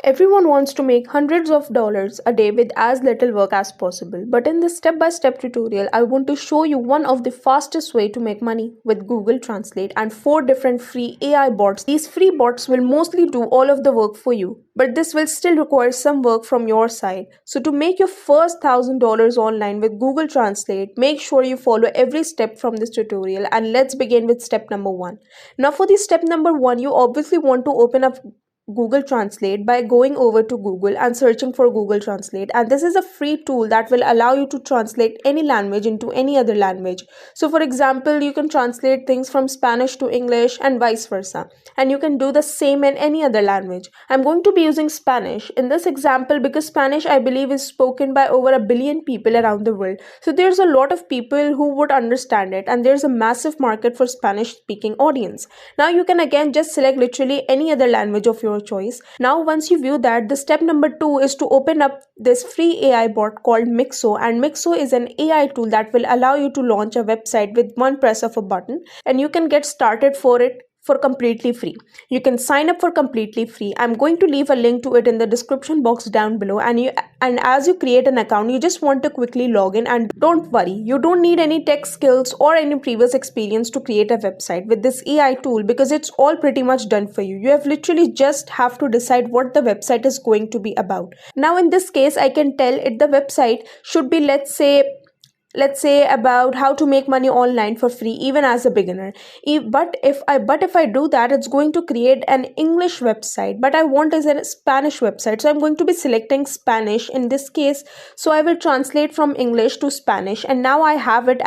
Everyone wants to make hundreds of dollars a day with as little work as possible. But in this step-by-step tutorial, I want to show you one of the fastest way to make money with Google Translate and 4 different free AI bots. These free bots will mostly do all of the work for you, but this will still require some work from your side. So to make your first $1,000 online with Google Translate, make sure you follow every step from this tutorial, and let's begin with step number 1. Now for the step number 1, you obviously want to open up Google Translate by going over to Google and searching for Google Translate, and this is a free tool that will allow you to translate any language into any other language. So for example, you can translate things from Spanish to English and vice versa, and you can do the same in any other language. I'm going to be using Spanish in this example because Spanish, I believe, is spoken by over 1 billion people around the world. So there's a lot of people who would understand it, and there's a massive market for Spanish speaking audience. Now you can again just select literally any other language of your choice. Now once you view that, the step number 2 is to open up this free AI bot called Mixo, and Mixo is an AI tool that will allow you to launch a website with one press of a button, and you can get started for it for completely free. You can sign up for completely free. I'm going to leave a link to it in the description box down below, and as you create an account, you just want to quickly log in, and don't worry, you don't need any tech skills or any previous experience to create a website with this AI tool because it's all pretty much done for you. You have literally just have to decide what the website is going to be about. Now in this case, I can tell it the website should be, let's say about how to make money online for free even as a beginner. But if I do that, it's going to create an English website, but I want is a Spanish website, so I'm going to be selecting Spanish in this case. So I will translate from English to Spanish, and now I have it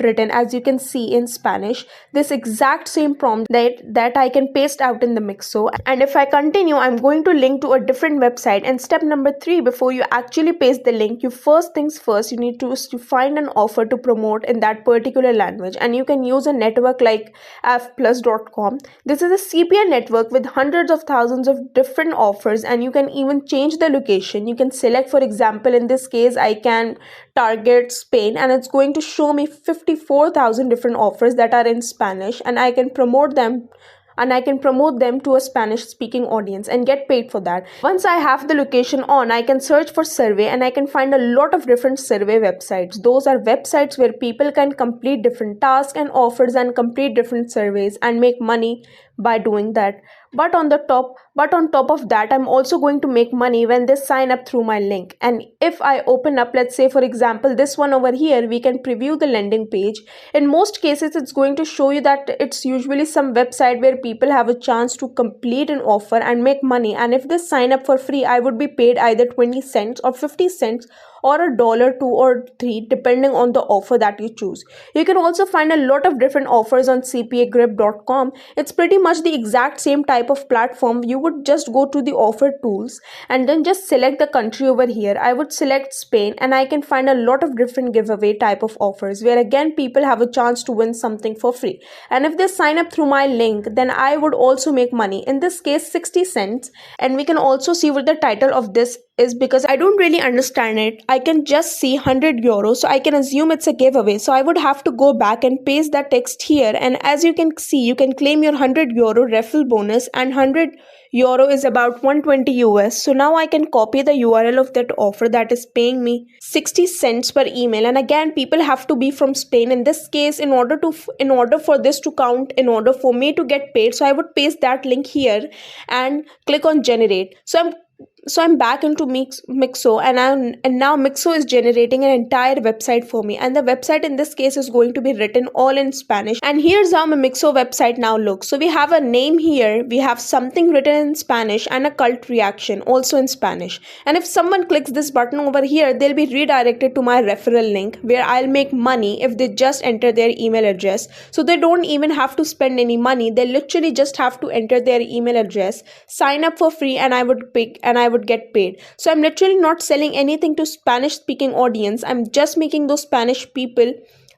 written, as you can see, in Spanish, this exact same prompt that I can paste out in the Mixo. And if I continue, I'm going to link to a different website. And step number 3, before you actually paste the link, you first things first, you need to find an offer to promote in that particular language, and you can use a network like fplus.com. This is a CPA network with hundreds of thousands of different offers, and you can even change the location. You can select, for example, in this case, I can target Spain, and it's going to show me 54,000 different offers that are in Spanish, and I can promote them to a Spanish speaking audience and get paid for that. Once I have the location on, I can search for survey, and I can find a lot of different survey websites. Those are websites where people can complete different tasks and offers and complete different surveys and make money by doing that. But on top of that, I'm also going to make money when they sign up through my link. And if I open up, let's say for example, this one over here, we can preview the landing page. In most cases, it's going to show you that it's usually some website where people have a chance to complete an offer and make money. And if they sign up for free, I would be paid either 20 cents or 50 cents or $1, 2 or 3, depending on the offer that you choose. You can also find a lot of different offers on cpagrip.com. It's pretty much the exact same type of platform. You would just go to the offer tools and then just select the country over here. I would select Spain, and I can find a lot of different giveaway type of offers where again people have a chance to win something for free. And if they sign up through my link, then I would also make money, in this case 60 cents. And we can also see what the title of this is, because I don't really understand it. I can just see €100, so I can assume it's a giveaway. So I would have to go back and paste that text here, and as you can see, you can claim your €100 referral bonus, and €100 is about 120 US. So now I can copy the URL of that offer that is paying me 60 cents per email. And again, people have to be from Spain. In this case, in order for this to count, in order for me to get paid, so I would paste that link here and click on generate. So I'm back into Mixo, and now Mixo is generating an entire website for me, and the website in this case is going to be written all in Spanish. And here's how my Mixo website now looks. So we have a name here, we have something written in Spanish, and a cult reaction also in Spanish. And if someone clicks this button over here, they'll be redirected to my referral link where I'll make money if they just enter their email address. So they don't even have to spend any money. They literally just have to enter their email address, sign up for free, and I would get paid. So I'm literally not selling anything to Spanish speaking audience. I'm just making those Spanish people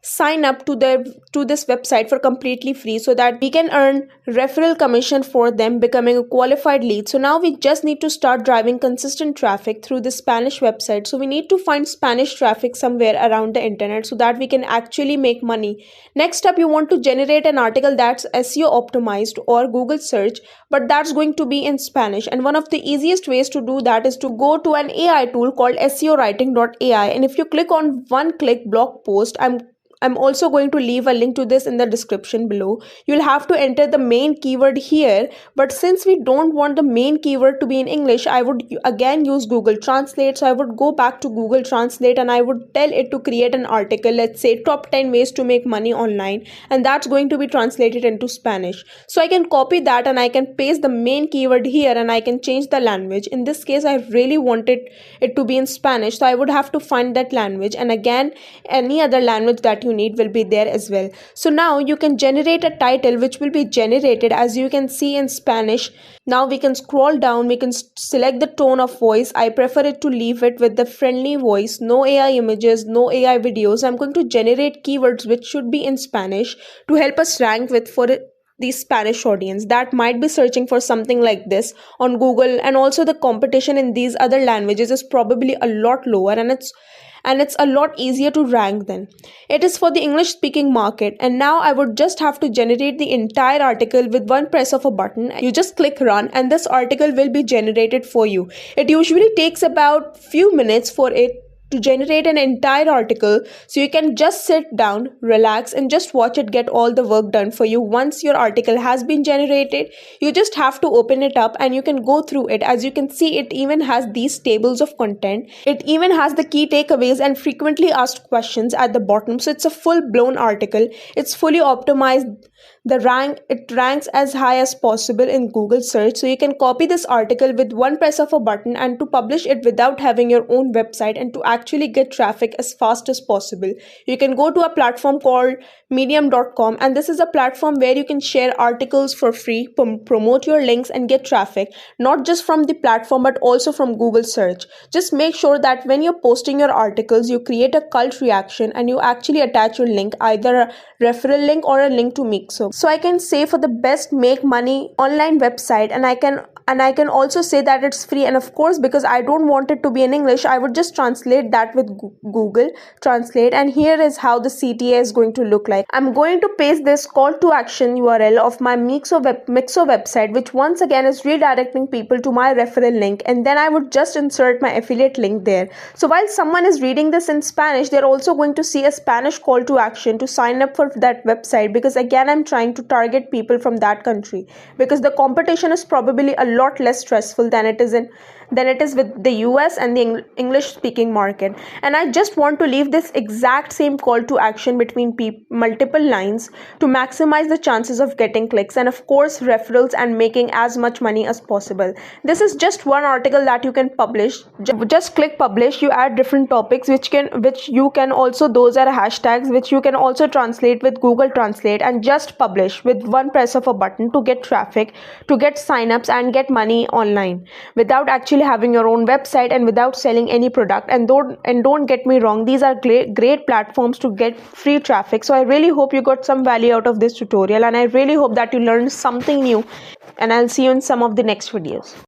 sign up to this website for completely free so that we can earn referral commission for them becoming a qualified lead. So now we just need to start driving consistent traffic through the Spanish website. So we need to find Spanish traffic somewhere around the internet so that we can actually make money. Next up, you want to generate an article that's SEO optimized or Google search, but that's going to be in Spanish. And one of the easiest ways to do that is to go to an AI tool called SEOwriting.ai. And if you click on one click blog post, I'm also going to leave a link to this in the description below. You'll have to enter the main keyword here, but since we don't want the main keyword to be in English, I would again use Google Translate. So I would go back to Google Translate and I would tell it to create an article, let's say top 10 ways to make money online, and that's going to be translated into Spanish. So I can copy that and I can paste the main keyword here and I can change the language. In this case, I really wanted it to be in Spanish, so I would have to find that language, and again, any other language that you need will be there as well. So now you can generate a title which will be generated as you can see in Spanish. Now we can scroll down, we can select the tone of voice. I prefer it to leave it with the friendly voice, no AI images, no AI videos. I'm going to generate keywords which should be in Spanish to help us rank with for the Spanish audience that might be searching for something like this on Google. And also the competition in these other languages is probably a lot lower, and it's a lot easier to rank than it is for the English speaking market. And now I would just have to generate the entire article with one press of a button. You just click run and this article will be generated for you. It usually takes about few minutes for it to generate an entire article, so you can just sit down, relax, and just watch it get all the work done for you. Once your article has been generated, you just have to open it up and you can go through it. As you can see, it even has these tables of content, it even has the key takeaways and frequently asked questions at the bottom. So it's a full-blown article, it's fully optimized. It ranks as high as possible in Google search. So you can copy this article with one press of a button and to publish it without having your own website and to actually get traffic as fast as possible. You can go to a platform called medium.com, and this is a platform where you can share articles for free, promote your links and get traffic, not just from the platform but also from Google search. Just make sure that when you're posting your articles, you create a cult reaction and you actually attach your link, either a referral link or a link to Mixo. So I can say for the best make money online website, and I can also say that it's free. And of course, because I don't want it to be in English, I would just translate that with Google Translate. And here is how the CTA is going to look like. I'm going to paste this call to action URL of my Mixo website, which once again is redirecting people to my referral link, and then I would just insert my affiliate link there. So while someone is reading this in Spanish, they're also going to see a Spanish call to action to sign up for that website, because again, I'm trying to target people from that country, because the competition is probably a lot less stressful than it is with the US and the English speaking market. And I just want to leave this exact same call to action between multiple lines to maximize the chances of getting clicks and of course referrals and making as much money as possible. This is just one article that you can publish. Just click publish. You add different topics which you can also, those are hashtags which you can also translate with Google Translate, and just publish with one press of a button to get traffic, to get signups and get money online without actually having your own website and without selling any product. And don't get me wrong, these are great platforms to get free traffic. So I really hope you got some value out of this tutorial, and I really hope that you learned something new, and I'll see you in some of the next videos.